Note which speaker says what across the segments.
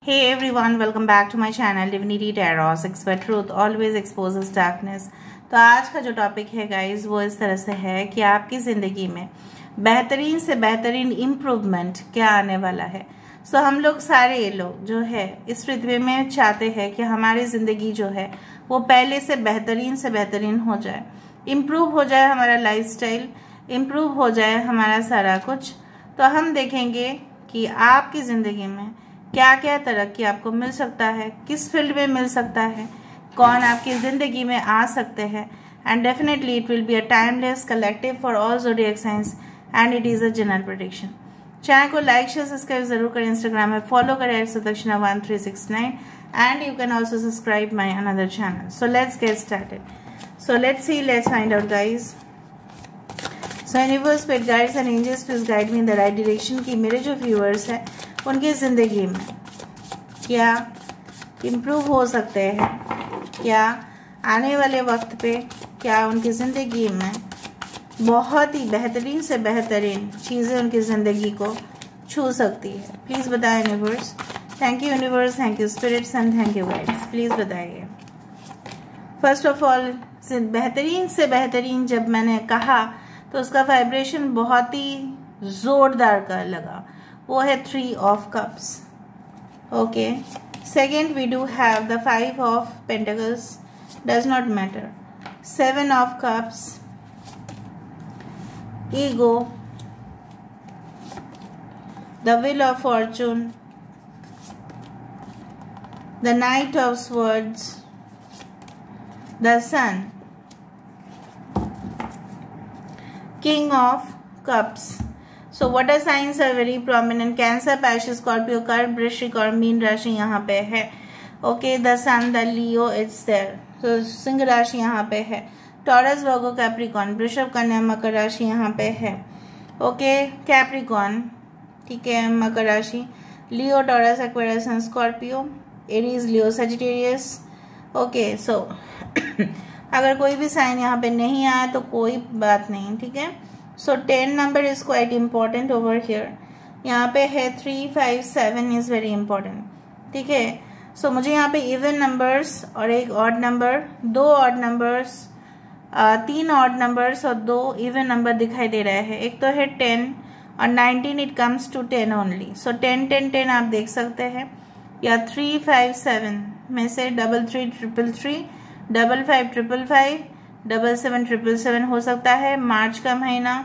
Speaker 1: Hey everyone, welcome back to my channel Divinity Tarot, where truth always exposes darkness। तो आज का जो topic है गाइज वो इस तरह से है कि आपकी ज़िंदगी में बेहतरीन से बेहतरीन इम्प्रूवमेंट क्या आने वाला है। सो हम लोग सारे लोग जो है इस पृथ्वी में चाहते हैं कि हमारी ज़िंदगी जो है वो पहले से बेहतरीन हो जाए, इम्प्रूव हो जाए हमारा लाइफस्टाइल, इम्प्रूव हो जाए हमारा सारा कुछ। तो हम देखेंगे कि आपकी ज़िंदगी में क्या क्या तरक्की आपको मिल सकता है, किस फील्ड में मिल सकता है, कौन आपकी ज़िंदगी में आ सकते हैं। And definitely it will be a timeless collective for all zodiac science and it is a general prediction. Channel को लाइक शेयर सब्सक्राइब जरूर करें, इंस्टाग्राम में फॉलो करें @sudakshinah1369 and you can also subscribe my another channel. So let's get started. So let's find out guys. So universe, spirit guides and angels please guide me in the right direction कि मेरे जो viewers हैं उनकी ज़िंदगी में क्या improve हो सकते हैं, क्या आने वाले वक्त पे क्या उनकी ज़िंदगी में बहुत ही बेहतरीन से बेहतरीन चीज़ें उनकी ज़िंदगी को छू सकती है। प्लीज़ बताएं universe. Thank you universe, thank you spirits and thank you guides. Please बताइए। फर्स्ट ऑफ ऑल, बेहतरीन से बेहतरीन जब मैंने कहा तो उसका वाइब्रेशन बहुत ही ज़ोरदार का लगा, वो है 3 of Cups। Okay, second we do have the 5 of Pentacles, does not matter, 7 of Cups, ego, the Wheel of Fortune, the Knight of Swords, the Sun, King of Cups। So water signs are very prominent। Cancer, Pisces, Scorpio, कर्क, वृश्चिक और मीन राशि यहाँ पे है। Okay, the sun, the Leo, it's there. तो सिंह राशि यहाँ पे है। टॉरस, वर्गो, कैप्रिकॉन, वृषभ, कन्या, मकर राशि यहाँ पे है। ओके, कैप्रिकॉन, ठीक है, मकर राशि, Leo, Taurus, Aquarius and Scorpio, Aries, Leo, Sagittarius. Okay, so अगर कोई भी साइन यहाँ पे नहीं आया तो कोई बात नहीं, ठीक है। सो 10 number is quite important over here. यहाँ पे है 3, 5, 7 इज वेरी इंपॉर्टेंट, ठीक है। सो मुझे यहाँ पे इवन नंबर्स और एक odd number, 2 odd numbers, 3 odd numbers और 2 इवन नंबर दिखाई दे रहे हैं। एक तो है 10 और 19, it comes to 10 only. So 10, 10, 10 आप देख सकते हैं, या 3, 5, 7 में से 3, 3, 3, 3, 5, 5, 5, 5, 7, 7, 7 हो सकता है। मार्च का महीना,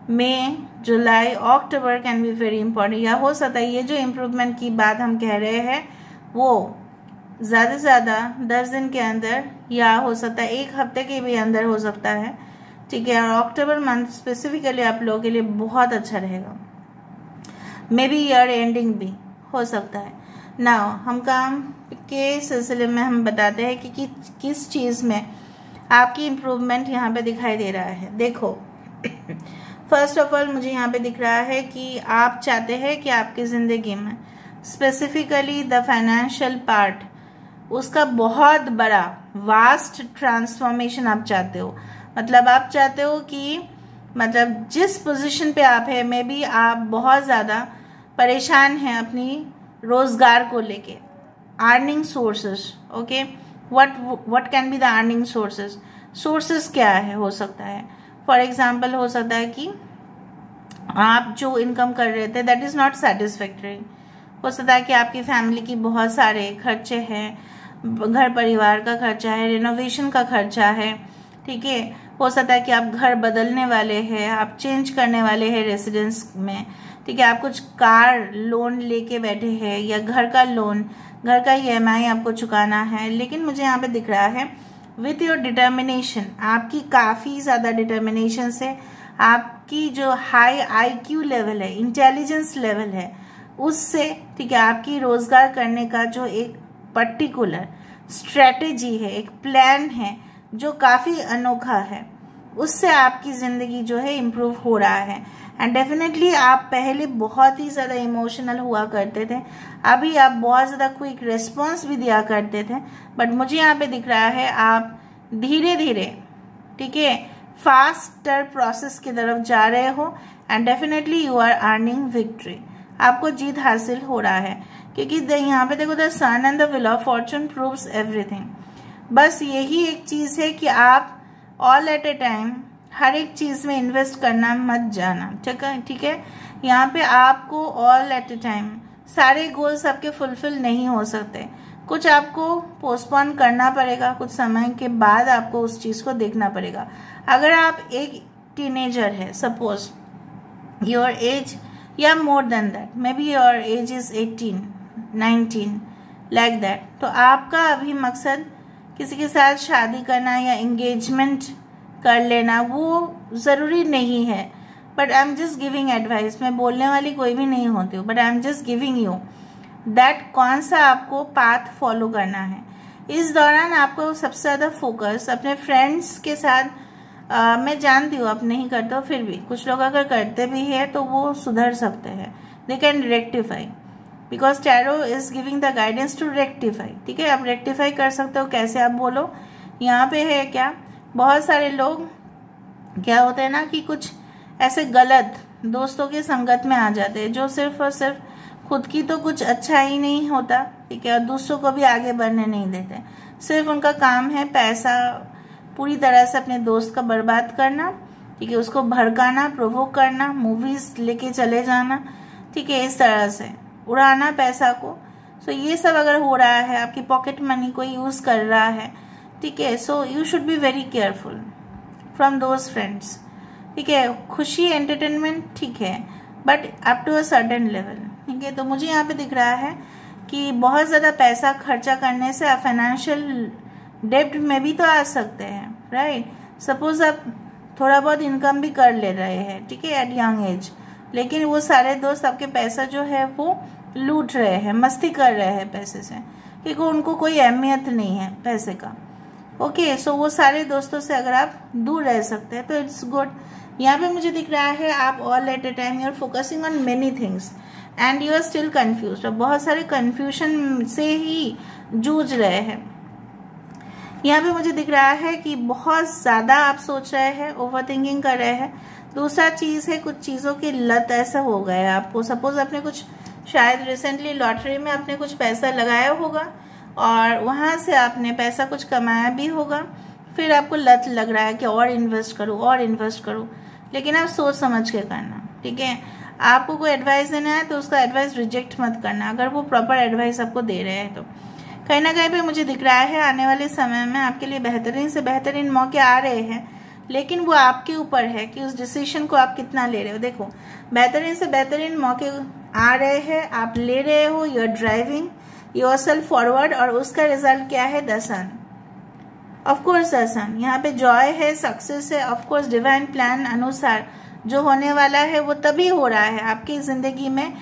Speaker 1: मई, जुलाई, अक्टूबर कैन बी वेरी इंपॉर्टेंट। या हो सकता है ये जो इम्प्रूवमेंट की बात हम कह रहे हैं वो ज़्यादा से ज़्यादा 10 दिन के अंदर, या हो सकता है 1 हफ्ते के भी अंदर हो सकता है, ठीक है। और अक्टूबर मंथ स्पेसिफिकली आप लोगों के लिए बहुत अच्छा रहेगा। मे बी ईयर एंडिंग भी हो सकता है। नाउ हम काम के सिलसिले में हम बताते हैं कि किस चीज़ में आपकी इम्प्रूवमेंट यहाँ पे दिखाई दे रहा है। देखो, फर्स्ट ऑफ ऑल मुझे यहाँ पे दिख रहा है कि आप चाहते हैं कि आपकी ज़िंदगी में स्पेसिफिकली द फाइनेंशियल पार्ट, उसका बहुत बड़ा वास्ट ट्रांसफॉर्मेशन आप चाहते हो। मतलब आप चाहते हो कि मतलब जिस पोजीशन पे आप है, मे बी आप बहुत ज़्यादा परेशान हैं अपनी रोज़गार को लेके, earning sources. Okay, what can be the earning sources क्या है, हो सकता है फॉर एग्जाम्पल हो सकता है कि आप जो इनकम कर रहे थे दैट इज़ नॉट सेटिस्फैक्टरी। हो सकता है कि आपकी फैमिली की बहुत सारे खर्चे हैं, घर परिवार का खर्चा है, रिनोवेशन का खर्चा है, ठीक है। हो सकता है कि आप घर बदलने वाले हैं, आप चेंज करने वाले हैं रेसिडेंस में, ठीक है। आप कुछ कार लोन लेके बैठे हैं या घर का लोन, घर का EMI आपको चुकाना है। लेकिन मुझे यहाँ पे दिख रहा है विथ योर डिटर्मिनेशन, आपकी काफ़ी ज़्यादा डिटर्मिनेशन से, आपकी जो हाई IQ लेवल है, इंटेलिजेंस लेवल है, उससे, ठीक है, आपकी रोज़गार करने का जो एक पर्टिकुलर स्ट्रेटेजी है, एक प्लान है जो काफ़ी अनोखा है, उससे आपकी ज़िंदगी जो है इम्प्रूव हो रहा है। एंड डेफिनेटली आप पहले बहुत ही ज़्यादा इमोशनल हुआ करते थे, अभी आप बहुत ज़्यादा क्विक रिस्पॉन्स भी दिया करते थे, बट मुझे यहाँ पे दिख रहा है आप धीरे धीरे, ठीक है, फास्टर प्रोसेस की तरफ जा रहे हो and definitely you are earning victory. आपको जीत हासिल हो रहा है क्योंकि यहाँ पे देखो the sun and the wheel of fortune proves everything. बस यही एक चीज है कि आप ऑल एट ए टाइम हर एक चीज में इन्वेस्ट करना मत जाना, ठीक है। यहाँ पे आपको ऑल एट ए टाइम सारे गोल्स आपके फुलफिल नहीं हो सकते, कुछ आपको पोस्टपोन करना पड़ेगा, कुछ समय के बाद आपको उस चीज को देखना पड़ेगा। अगर आप एक टीनेजर है, सपोज योर एज या more than that, may be your age is 18, 19 like that, तो आपका अभी मकसद किसी के साथ शादी करना या एंगेजमेंट कर लेना वो ज़रूरी नहीं है। But I am just giving advice, मैं बोलने वाली कोई भी नहीं होती हूँ, but I am just giving you that कौन सा आपको पाथ फॉलो करना है। इस दौरान आपको सबसे ज़्यादा फोकस अपने फ्रेंड्स के साथ, मैं जानती हूँ आप नहीं करते हो, फिर भी कुछ लोग अगर करते भी है तो वो सुधर सकते हैं, they can rectify, because tarot is giving the guidance to rectify, ठीक है। आप रेक्टिफाई कर सकते हो, कैसे आप बोलो। यहाँ पे है क्या, बहुत सारे लोग क्या होते हैं ना कि कुछ ऐसे गलत दोस्तों की संगत में आ जाते हैं जो सिर्फ और सिर्फ खुद की तो कुछ अच्छा ही नहीं होता, ठीक है, और दूसरों को भी आगे बढ़ने नहीं देते। सिर्फ उनका काम है पैसा पूरी तरह से अपने दोस्त का बर्बाद करना, ठीक है, उसको भड़काना, प्रोवोक करना, मूवीज लेके चले जाना, ठीक है, इस तरह से उड़ाना पैसा को। सो ये सब अगर हो रहा है, आपकी पॉकेट मनी को यूज कर रहा है, ठीक है, so you should be very careful from those friends, ठीक है। खुशी एंटरटेनमेंट ठीक है, but up to a certain level, ठीक है। तो मुझे यहाँ पे दिख रहा है कि बहुत ज़्यादा पैसा खर्चा करने से आप फाइनेंशियल डेब्ट में भी तो आ सकते हैं, राइट। सपोज आप थोड़ा बहुत इनकम भी कर ले रहे हैं, ठीक है, एट यंग एज, लेकिन वो सारे दोस्त आपके पैसा जो है वो लूट रहे हैं, मस्ती कर रहे हैं पैसे से, क्योंकि उनको कोई अहमियत नहीं है पैसे का। ओके, सो वो सारे दोस्तों से अगर आप दूर रह सकते हैं तो इट्स गुड। यहाँ पे मुझे दिख रहा है आप all at a time you are focusing on many things and you are still confuse, और बहुत सारे कंफ्यूजन से ही जूझ रहे हैं। यहाँ पे मुझे दिख रहा है कि बहुत ज़्यादा आप सोच रहे हैं, ओवर थिंकिंग कर रहे हैं। दूसरा चीज़ है कुछ चीज़ों की लत ऐसा हो गया है आपको, सपोज आपने कुछ शायद रिसेंटली लॉटरी में आपने कुछ पैसा लगाया होगा और वहाँ से आपने पैसा कुछ कमाया भी होगा, फिर आपको लत लग रहा है कि और इन्वेस्ट करूँ और इन्वेस्ट करूँ, लेकिन आप सोच समझ के करना, ठीक है। आपको कोई एडवाइस देना है तो उसका एडवाइस रिजेक्ट मत करना, अगर वो प्रॉपर एडवाइस आपको दे रहे हैं तो। कहीं ना कहीं पे मुझे दिख रहा है आने वाले समय में आपके लिए बेहतरीन से बेहतरीन मौके आ रहे हैं, लेकिन वो आपके ऊपर है कि उस डिसीजन को आप कितना ले रहे हो। देखो, बेहतरीन से बेहतरीन मौके आ रहे हैं, आप ले रहे हो, you are driving yourself forward, और उसका रिजल्ट क्या है, the sun. Of course the sun, यहाँ पे जॉय है, सक्सेस है, ऑफकोर्स डिवाइन प्लान अनुसार जो होने वाला है वो तभी हो रहा है आपकी जिंदगी में।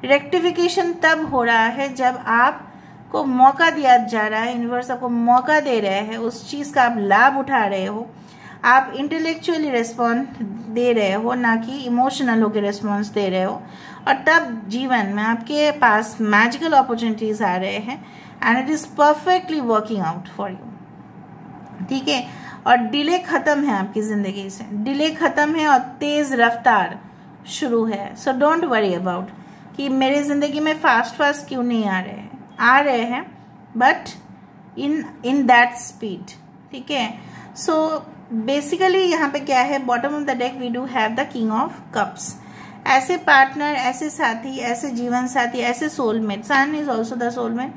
Speaker 1: रेक्टिफिकेशन तब हो रहा है जब आपको मौका दिया जा रहा है, यूनिवर्स आपको मौका दे रहे हैं, उस चीज का आप लाभ उठा रहे हो, आप इंटेलेक्चुअली रिस्पॉन्स दे रहे हो, ना कि इमोशनल होकर रिस्पॉन्स दे रहे हो, और तब जीवन में आपके पास मैजिकल अपॉर्चुनिटीज आ रहे हैं and it is perfectly working out for you, ठीक है। और डिले खत्म है आपकी जिंदगी से, डिले खत्म है और तेज रफ्तार शुरू है। सो डोंट वरी अबाउट कि मेरे जिंदगी में फास्ट क्यों नहीं आ रहे हैं, बट इन दैट स्पीड, ठीक है। सो बेसिकली यहाँ पे क्या है, bottom of the deck we do have the king of cups. ऐसे पार्टनर, ऐसे साथी, ऐसे जीवन साथी, ऐसे soulmate, sun is also the soulmate,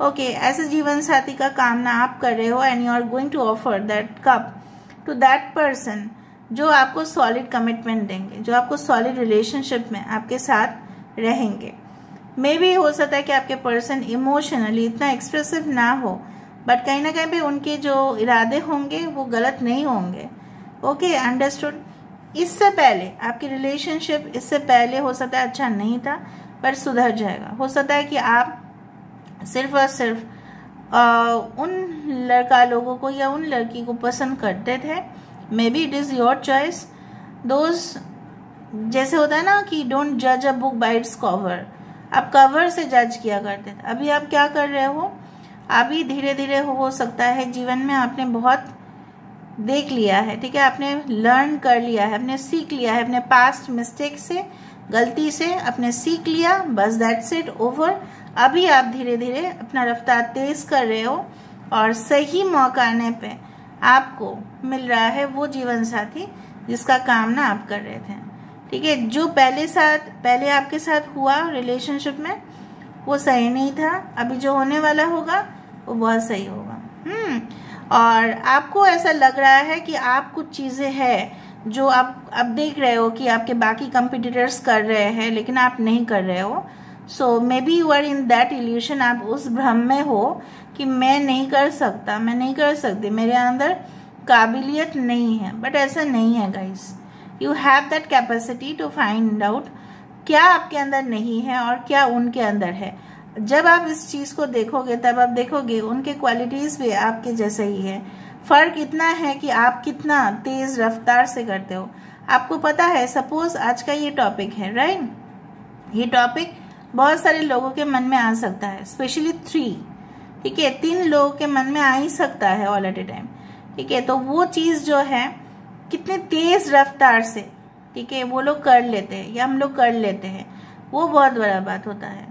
Speaker 1: okay, ऐसे जीवन साथी का कामना आप कर रहे हो and you are going to offer that cup to that person जो आपको सॉलिड कमिटमेंट देंगे, जो आपको सॉलिड रिलेशनशिप में आपके साथ रहेंगे। मे बी हो सकता है कि आपके पर्सन इमोशनली इतना एक्सप्रेसिव ना हो, बट कहीं ना कहीं पे उनके जो इरादे होंगे वो गलत नहीं होंगे, ओके, अंडरस्टूड। इससे पहले आपकी रिलेशनशिप इससे पहले हो सकता है अच्छा नहीं था, पर सुधर जाएगा। हो सकता है कि आप सिर्फ और सिर्फ उन लड़का लोगों को या उन लड़की को पसंद करते थे, may be it is your choice. दोस्त जैसे होता है ना कि डोंट जज a book by its cover, आप कवर से जज किया करते थे, अभी आप क्या कर रहे हो, अभी धीरे धीरे हो सकता है जीवन में आपने बहुत देख लिया है, ठीक है, आपने लर्न कर लिया है, आपने सीख लिया है अपने पास्ट मिस्टेक से, गलती से अपने सीख लिया, बस दैट्स इट, ओवर। अभी आप धीरे धीरे अपना रफ्तार तेज कर रहे हो और सही मौका आने पे आपको मिल रहा है वो जीवन साथी जिसका कामना आप कर रहे थे। ठीक है, जो पहले आपके साथ हुआ रिलेशनशिप में वो सही नहीं था, अभी जो होने वाला होगा वो बहुत सही होगा। और आपको ऐसा लग रहा है कि आप कुछ चीज़ें हैं जो आप अब देख रहे हो कि आपके बाकी कंपटीटर्स कर रहे हैं लेकिन आप नहीं कर रहे हो। So maybe you are in that illusion, आप उस भ्रम में हो कि मैं नहीं कर सकता, मैं नहीं कर सकती, मेरे अंदर काबिलियत नहीं है। बट ऐसा नहीं है guys, you have that capacity to find out क्या आपके अंदर नहीं है और क्या उनके अंदर है। जब आप इस चीज़ को देखोगे तब आप देखोगे उनके क्वालिटीज़ भी आपके जैसे ही है। फ़र्क इतना है कि आप कितना तेज़ रफ्तार से करते हो। आपको पता है, सपोज आज का ये टॉपिक है, राइट, ये टॉपिक बहुत सारे लोगों के मन में आ सकता है, स्पेशली 3, ठीक है, 3 लोगों के मन में आ ही सकता है ऑल एट ए टाइम। ठीक है, तो वो चीज़ जो है कितने तेज़ रफ्तार से, ठीक है, वो लोग कर लेते हैं या हम लोग कर लेते हैं, वो बहुत बड़ा बात होता है।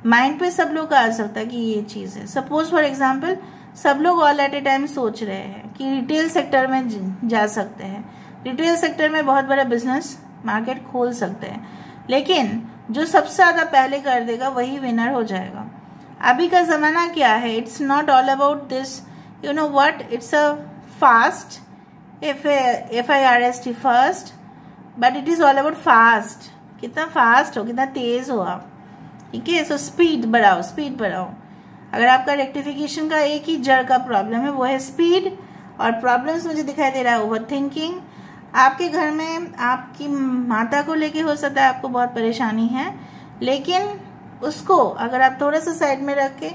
Speaker 1: माइंड पे सब लोग का आ सकता है कि ये चीज़ है। सपोज फॉर एग्जांपल सब लोग ऑल एट ए टाइम सोच रहे हैं कि रिटेल सेक्टर में जा सकते हैं, रिटेल सेक्टर में बहुत बड़ा बिजनेस मार्केट खोल सकते हैं, लेकिन जो सबसे ज़्यादा पहले कर देगा वही विनर हो जाएगा। अभी का ज़माना क्या है, it's not all about this, you know what, it's a fast, FAST first, but it is all about fast. कितना फास्ट हो, कितना तेज़ हो आप, ठीक है। सो स्पीड बढ़ाओ, स्पीड बढ़ाओ। अगर आपका रेक्टिफिकेशन का एक ही जड़ का प्रॉब्लम है वो है स्पीड, और प्रॉब्लम्स मुझे दिखाई दे रहा है ओवर थिंकिंग। आपके घर में आपकी माता को लेके हो सकता है आपको बहुत परेशानी है, लेकिन उसको अगर आप थोड़ा सा साइड में रख के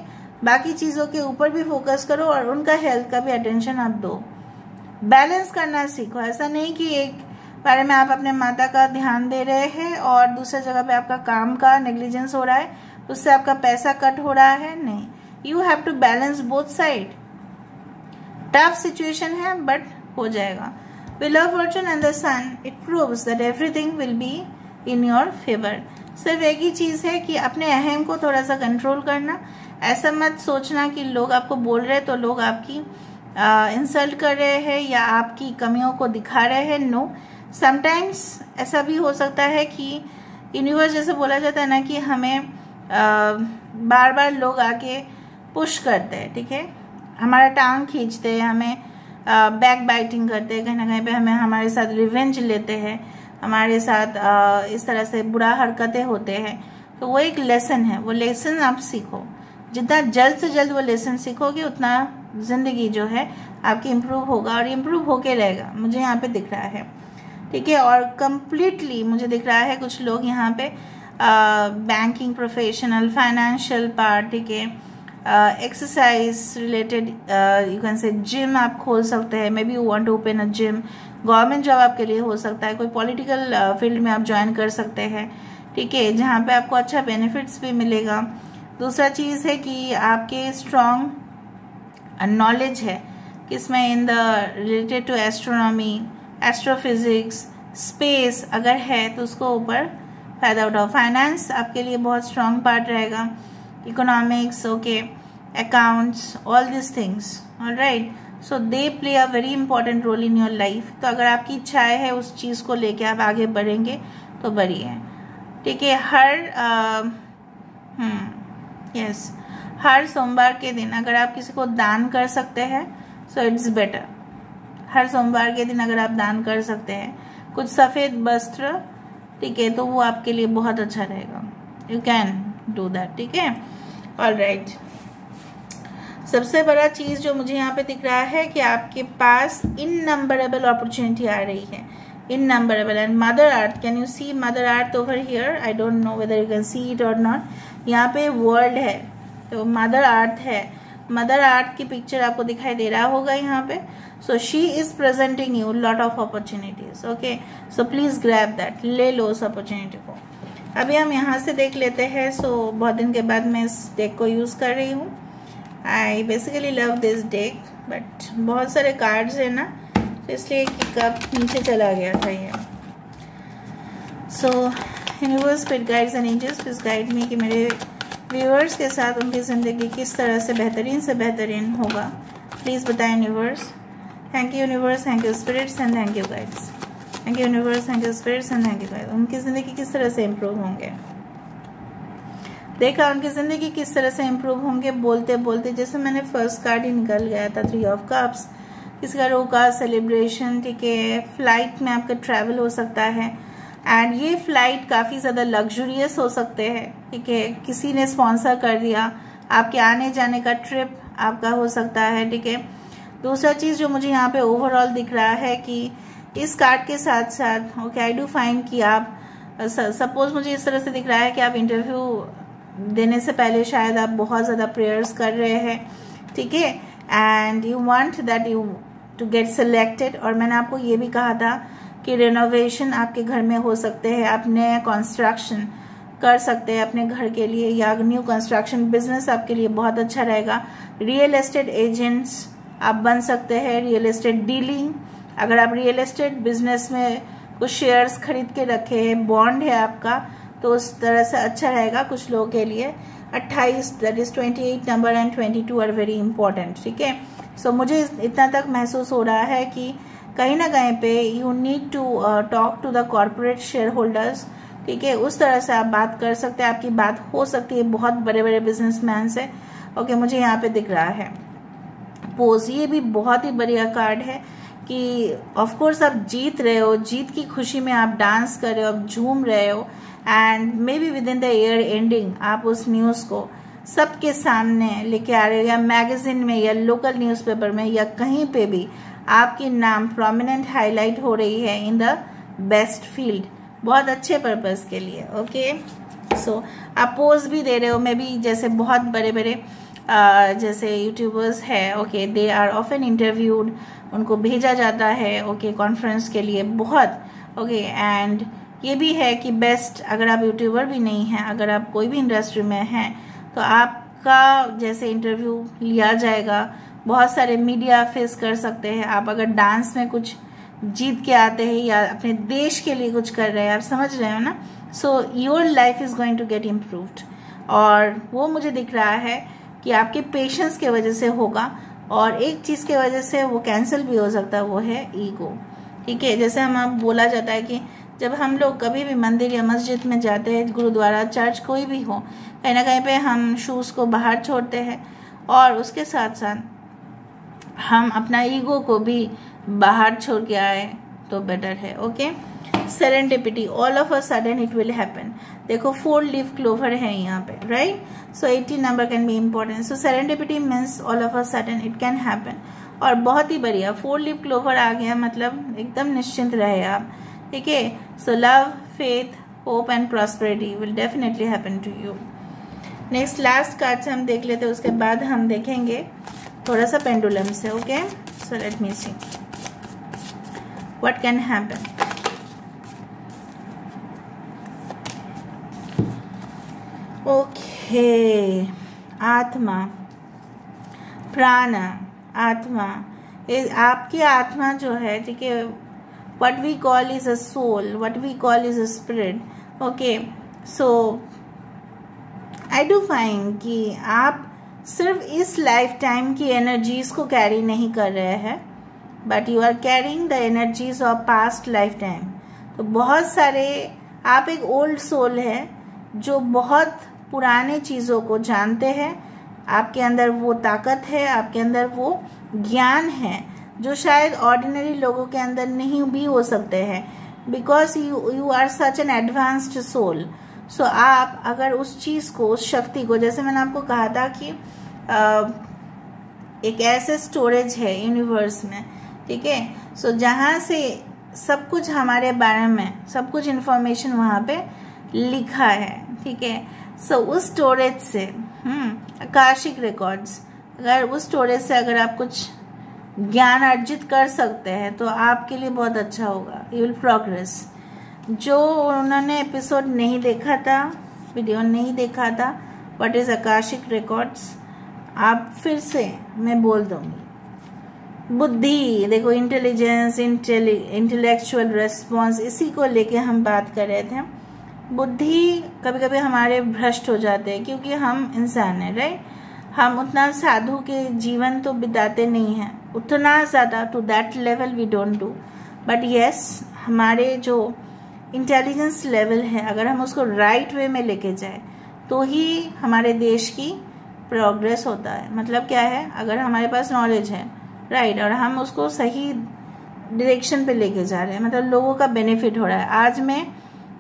Speaker 1: बाकी चीज़ों के ऊपर भी फोकस करो और उनका हेल्थ का भी अटेंशन आप दो। बैलेंस करना सीखो। ऐसा नहीं कि एक बारे में आप अपने माता का ध्यान दे रहे हैं और दूसरी जगह पे आपका काम का नेग्लिजेंस हो रहा है, उससे आपका पैसा कट हो रहा है। नहीं, you have to balance both side. Tough situation है बट हो जाएगा। Wheel of fortune and the sun, it proves that everything will be in your favour. सिर्फ एक ही चीज़ है कि अपने अहम को थोड़ा सा कंट्रोल करना। ऐसा मत सोचना कि लोग आपको बोल रहे हैं तो लोग आपकी इंसल्ट कर रहे हैं या आपकी कमियों को दिखा रहे हैं। नो, समटाइम्स ऐसा भी हो सकता है कि यूनिवर्स, जैसे बोला जाता है ना कि हमें बार बार लोग आके पुश करते हैं, ठीक है, हमारा टांग खींचते हैं, हमें बैक बाइटिंग करते हैं, कहीं ना कहीं पे हमें हमारे साथ रिवेंज लेते हैं, हमारे साथ इस तरह से बुरा हरकतें होते हैं। तो वो एक लेसन है, वो लेसन आप सीखो। जितना जल्द से जल्द वो लेसन सीखोगे उतना ज़िंदगी जो है आपकी इम्प्रूव होगा और इम्प्रूव होके रहेगा। मुझे यहाँ पे दिख रहा है, ठीक है, और कम्प्लीटली मुझे दिख रहा है कुछ लोग यहाँ पे बैंकिंग प्रोफेशनल, फाइनेंशियल पार्ट, ठीक है, exercise related, you can say gym आप खोल सकते हैं। Maybe you want to open a gym. Government job आपके लिए हो सकता है, कोई पॉलिटिकल फील्ड में आप ज्वाइन कर सकते हैं, ठीक है, जहाँ पे आपको अच्छा बेनिफिट्स भी मिलेगा। दूसरा चीज़ है कि आपके स्ट्रॉन्ग नॉलेज है किसमें, in the related to astronomy, astrophysics, space अगर है तो उसको ऊपर फायदा उठाओ। फाइनेंस आपके लिए बहुत स्ट्रॉन्ग पार्ट रहेगा, economics, okay, accounts, all this things, alright. So they play a very important role in your life. तो अगर आपकी इच्छाएं है उस चीज़ को लेके आप आगे बढ़ेंगे तो बढ़िए, ठीक है। हर सोमवार के दिन अगर आप किसी को दान कर सकते हैं सो इट्स बेटर। हर सोमवार के दिन अगर आप दान कर सकते हैं कुछ सफ़ेद वस्त्र, ठीक है, तो वो आपके लिए बहुत अच्छा रहेगा। यू कैन डू दैट, ठीक है, ऑलराइट। सबसे बड़ा चीज़ जो मुझे यहाँ पे दिख रहा है कि आपके पास इननंबरेबल अपॉर्चुनिटी आ रही है, innumerable. And mother earth, can you see mother earth over here? I don't know whether you can see it और नॉट। यहाँ पे वर्ल्ड है तो मदर अर्थ है, मदर अर्थ की पिक्चर आपको दिखाई दे रहा होगा यहाँ पे। So she is presenting you lot of opportunities, okay, so please grab that, ले लो उस अपॉर्चुनिटी को। अभी हम यहाँ से देख लेते हैं। सो बहुत दिन के बाद मैं इस डेक को यूज़ कर रही हूँ। I basically love this deck, but बहुत सारे कार्ड्स है ना, तो इसलिए कि कप नीचे चला गया था ये। So universe, spirit guides and angels please guide me कि मेरे व्यूअर्स के साथ उनकी ज़िंदगी किस तरह से बेहतरीन होगा। प्लीज़ बताएं universe. Thank you universe, thank you spirits and thank you guides. Thank you universe, thank you spirits and thank you guides. उनकी ज़िंदगी किस तरह से इम्प्रूव होंगे, देखा उनकी ज़िंदगी किस तरह से इम्प्रूव होंगे बोलते बोलते। जैसे मैंने फर्स्ट कार्ड ही निकल गया था 3 ऑफ कप्स, किसी का रोका सेलिब्रेशन, ठीक है। फ्लाइट में आपका ट्रैवल हो सकता है एंड ये फ्लाइट काफ़ी ज़्यादा लग्जूरियस हो सकते हैं, ठीक है। किसी ने स्पॉन्सर कर दिया, आपके आने जाने का ट्रिप आपका हो सकता है, ठीक है। दूसरा चीज़ जो मुझे यहाँ पे ओवरऑल दिख रहा है कि इस कार्ड के साथ साथ ओके आई डू फाइंड कि आप सपोज मुझे इस तरह से दिख रहा है कि आप इंटरव्यू देने से पहले शायद आप बहुत ज़्यादा प्रेयर्स कर रहे हैं, ठीक है। And you want that you to get selected. और मैंने आपको ये भी कहा था कि रिनोवेशन आपके घर में हो सकते हैं, आप नया कंस्ट्रक्शन कर सकते हैं अपने घर के लिए, या न्यू कंस्ट्रक्शन बिजनेस आपके लिए बहुत अच्छा रहेगा। रियल एस्टेट एजेंट्स आप बन सकते हैं, रियल एस्टेट डीलिंग, अगर आप रियल एस्टेट बिजनेस में कुछ शेयर्स खरीद के रखे हैं, बॉन्ड है आपका, तो उस तरह से अच्छा रहेगा कुछ लोगों के लिए। 28 that is 28 number and 22 are very important, ठीक है। सो मुझे इतना तक महसूस हो रहा है कि कहीं ना कहीं पे you need to talk to the corporate share holders, ठीक है। उस तरह से आप बात कर सकते हैं, आपकी बात हो सकती है बहुत बड़े बड़े बिजनेसमैन से, ओके। मुझे यहाँ पे दिख रहा है पोज, ये भी बहुत ही बढ़िया कार्ड है कि ऑफ कोर्स आप जीत रहे हो, जीत की खुशी में आप डांस कर रहे हो, आप झूम रहे हो and may be with in the year ending आप उस न्यूज़ को सबके सामने लेके आ रहे हो, या मैगजीन में या लोकल न्यूज़पेपर में या कहीं पे भी आपकी नाम प्रोमिनेंट हाईलाइट हो रही है इन द बेस्ट फील्ड, बहुत अच्छे पर्पस के लिए, ओके। सो आप पोज भी दे रहे हो, मे बी जैसे बहुत बड़े बड़े जैसे यूट्यूबर्स है, okay, they are often interviewed, उनको भेजा जाता है, ओके, कॉन्फ्रेंस के लिए बहुत, ओके। एंड ये भी है कि बेस्ट, अगर आप यूट्यूबर भी नहीं हैं, अगर आप कोई भी इंडस्ट्री में हैं, तो आपका जैसे इंटरव्यू लिया जाएगा, बहुत सारे मीडिया फेस कर सकते हैं। आप अगर डांस में कुछ जीत के आते हैं या अपने देश के लिए कुछ कर रहे हैं, आप समझ रहे हो ना, so your life is going to get improved. और वो मुझे दिख रहा है कि आपके पेशेंस के वजह से होगा, और एक चीज़ के वजह से वो कैंसिल भी हो सकता है, वो है ईगो, ठीक है। जैसे हम बोला जाता है कि जब हम लोग कभी भी मंदिर या मस्जिद में जाते हैं, गुरुद्वारा, चर्च, कोई भी हो, कहीं ना कहीं पे हम शूज़ को बाहर छोड़ते हैं और उसके साथ साथ हम अपना ईगो को भी बाहर छोड़ के आए तो बेटर है, okay. Serendipity, all of a sudden it will happen. देखो 4 लीफ क्लोवर है यहाँ पे, right. So 18 number can be important. So serendipity means all of a sudden it can happen, और बहुत ही बढ़िया 4 लीफ क्लोवर आ गया, मतलब एकदम निश्चिंत रहे आप, ठीक है। So love, faith, hope and prosperity will definitely happen to you. Next last card से हम देख लेते हैं, उसके बाद हम देखेंगे थोड़ा सा पेंडुलम से, okay. So let me see what can happen. Okay, आत्मा, प्राण, आत्मा, आपकी आत्मा जो है, ठीक है, what we call is a soul, what we call is a spirit, okay. So I do find कि आप सिर्फ इस लाइफ टाइम की एनर्जीज को कैरी नहीं कर रहे हैं, but you are carrying the energies of past lifetime. तो बहुत सारे, आप एक ओल्ड सोल है जो बहुत पुराने चीज़ों को जानते हैं, आपके अंदर वो ताकत है, आपके अंदर वो ज्ञान है जो शायद ऑर्डिनरी लोगों के अंदर नहीं भी हो सकते हैं, because you are such an advanced soul. So आप अगर उस चीज़ को, उस शक्ति को, जैसे मैंने आपको कहा था कि एक ऐसे स्टोरेज है यूनिवर्स में, ठीक है। सो जहाँ से सब कुछ हमारे बारे में, सब कुछ इन्फॉर्मेशन वहाँ पे लिखा है, ठीक है। सो उस स्टोरेज से आकाशिक रिकॉर्ड्स, अगर उस स्टोरेज से अगर आप कुछ ज्ञान अर्जित कर सकते हैं तो आपके लिए बहुत अच्छा होगा, यू विल प्रोग्रेस। जो उन्होंने एपिसोड नहीं देखा था, वीडियो नहीं देखा था, व्हाट इज आकाशिक रिकॉर्ड्स, आप फिर से मैं बोल दूंगी। बुद्धि, देखो इंटेलिजेंस, इंटेलेक्चुअल रेस्पॉन्स, इसी को लेके हम बात कर रहे थे, बुद्धि कभी कभी हमारे भ्रष्ट हो जाते हैं क्योंकि हम इंसान हैं, राइट। हम उतना साधु के जीवन तो बिताते नहीं हैं, उतना ज़्यादा to that level we don't do, but yes हमारे जो इंटेलिजेंस लेवल है अगर हम उसको राइट वे में लेके जाए तो ही हमारे देश की प्रोग्रेस होता है। मतलब क्या है, अगर हमारे पास नॉलेज है, राइट, और हम उसको सही डायरेक्शन पे लेके जा रहे हैं, मतलब लोगों का बेनिफिट हो रहा है। आज मैं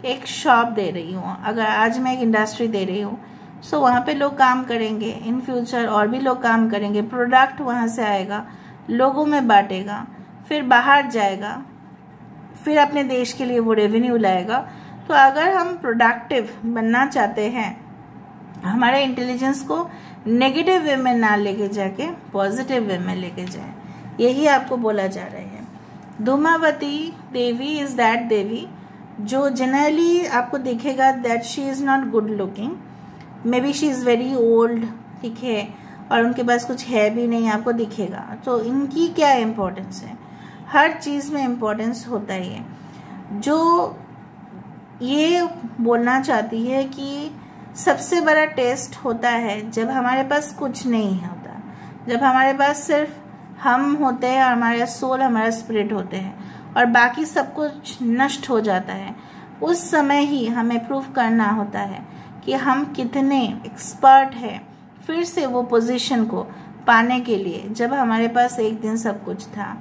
Speaker 1: एक शॉप दे रही हूँ, अगर आज मैं एक इंडस्ट्री दे रही हूँ, सो वहाँ पे लोग काम करेंगे, इन फ्यूचर और भी लोग काम करेंगे, प्रोडक्ट वहाँ से आएगा, लोगों में बांटेगा, फिर बाहर जाएगा, फिर अपने देश के लिए वो रेवेन्यू लाएगा। तो अगर हम प्रोडक्टिव बनना चाहते हैं, हमारे इंटेलिजेंस को नेगेटिव वे में ना लेके जाके पॉजिटिव वे में लेके जाए, यही आपको बोला जा रहा है। धूमावती देवी इज दैट देवी जो जनरली आपको दिखेगा that she is not good looking, may be she is very old, ठीक है, और उनके पास कुछ है भी नहीं, आपको दिखेगा। तो इनकी क्या इम्पोर्टेंस है, हर चीज़ में इम्पोर्टेंस होता ही है। जो ये बोलना चाहती है कि सबसे बड़ा टेस्ट होता है जब हमारे पास कुछ नहीं होता, जब हमारे पास सिर्फ हम होते हैं और हमारा सोल, हमारा स्पिरिट होते हैं और बाकी सब कुछ नष्ट हो जाता है। उस समय ही हमें प्रूव करना होता है कि हम कितने एक्सपर्ट हैं फिर से वो पोजीशन को पाने के लिए जब हमारे पास एक दिन सब कुछ था।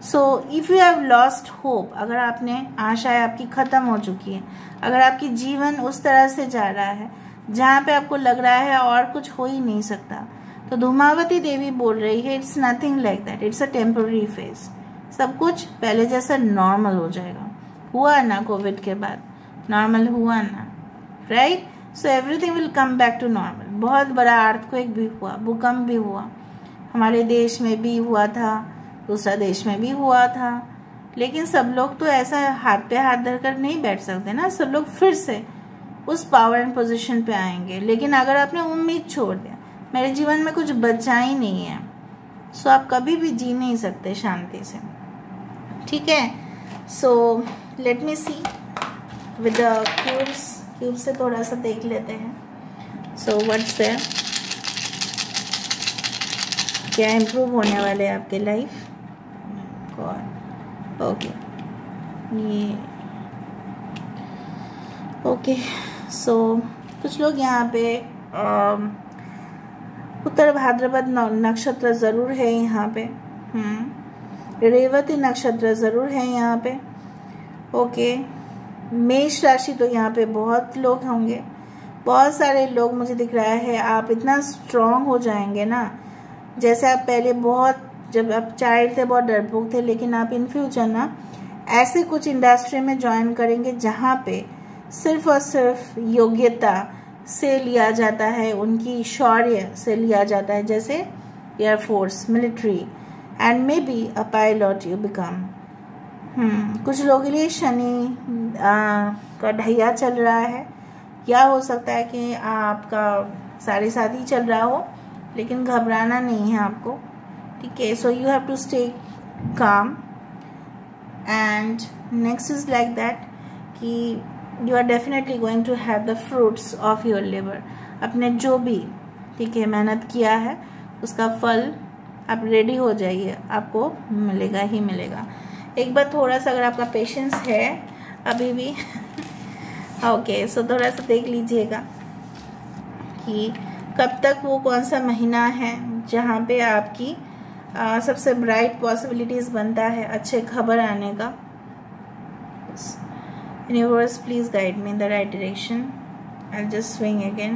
Speaker 1: So if you have lost hope, अगर आपने आशाएं आपकी ख़त्म हो चुकी है, अगर आपकी जीवन उस तरह से जा रहा है जहाँ पे आपको लग रहा है और कुछ हो ही नहीं सकता, तो धूमावती देवी बोल रही है it's nothing like that, it's a temporary phase, सब कुछ पहले जैसा नॉर्मल हो जाएगा। हुआ ना कोविड के बाद, नॉर्मल हुआ ना, right. So everything will come back to normal. बहुत बड़ा अर्थक्वेक भी हुआ, भूकंप भी हुआ, हमारे देश में भी हुआ था, दूसरा देश में भी हुआ था, लेकिन सब लोग तो ऐसा हाथ पे हाथ धरकर नहीं बैठ सकते ना, सब लोग फिर से उस पावर एंड पोजीशन पे आएंगे। लेकिन अगर आपने उम्मीद छोड़ दिया, मेरे जीवन में कुछ बचा ही नहीं है, सो आप कभी भी जी नहीं सकते शांति से, ठीक है। So let me see with the cube से थोड़ा सा देख लेते हैं। सो व्हाट्स देयर, क्या इम्प्रूव होने वाले हैं आपके लाइफ। गॉड, ओके, ये ओके। सो कुछ लोग यहाँ पे उत्तर भाद्रपद नक्षत्र ज़रूर है यहाँ पे, रेवती नक्षत्र ज़रूर है यहाँ पे, ओके। मेष राशि तो यहाँ पे बहुत लोग होंगे, बहुत सारे लोग मुझे दिख रहा है। आप इतना स्ट्रॉन्ग हो जाएंगे ना, जैसे आप पहले बहुत, जब आप चाइल्ड थे बहुत डरपोक थे, लेकिन आप इन फ्यूचर ना ऐसे कुछ इंडस्ट्री में ज्वाइन करेंगे जहाँ पे सिर्फ और सिर्फ योग्यता से लिया जाता है, उनकी शौर्य से लिया जाता है, जैसे air force, military, and may be a pilot you become. कुछ लोगों के लिए शनि का ढैया चल रहा है, या हो सकता है कि आपका साढ़े साथ ही चल रहा हो, लेकिन घबराना नहीं है आपको, ठीक है। So you have to stay calm. And next is like that कि you are definitely going to have the fruits of your labour. अपने जो भी, ठीक है, मेहनत किया है उसका फल आप रेडी हो जाइए, आपको मिलेगा ही मिलेगा। एक बार थोड़ा सा अगर आपका पेशेंस है अभी भी ओके, सो थोड़ा सा देख लीजिएगा कि कब तक वो कौन सा महीना है जहाँ पे आपकी सबसे ब्राइट पॉसिबिलिटीज़ बनता है अच्छे खबर आने का। Universe, please guide me in the right direction. I'll just swing again.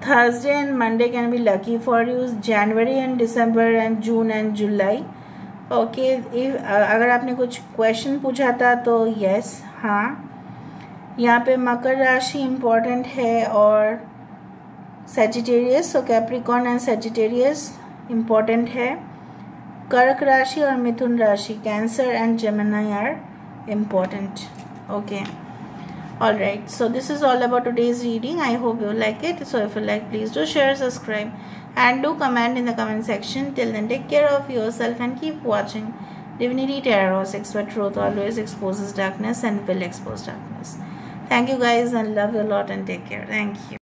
Speaker 1: Thursday and Monday can be lucky for you. January and December and June and July. Okay, अगर आपने कुछ क्वेश्चन पूछा था तो यस, हाँ, यहाँ पे मकर राशि इम्पोर्टेंट है और Sagittarius, so Capricorn and Sagittarius important है। कर्क राशि और मिथुन राशि, Cancer and Gemini are important, okay. Alright, so this is all about today's reading. I hope you like it. So if you like, please do share, subscribe. and do comment in the comment section. Till then, take care of yourself and keep watching Divinity Tarot 6, where truth always exposes darkness and will expose darkness. Thank you guys, and love you a lot, and take care. Thank you.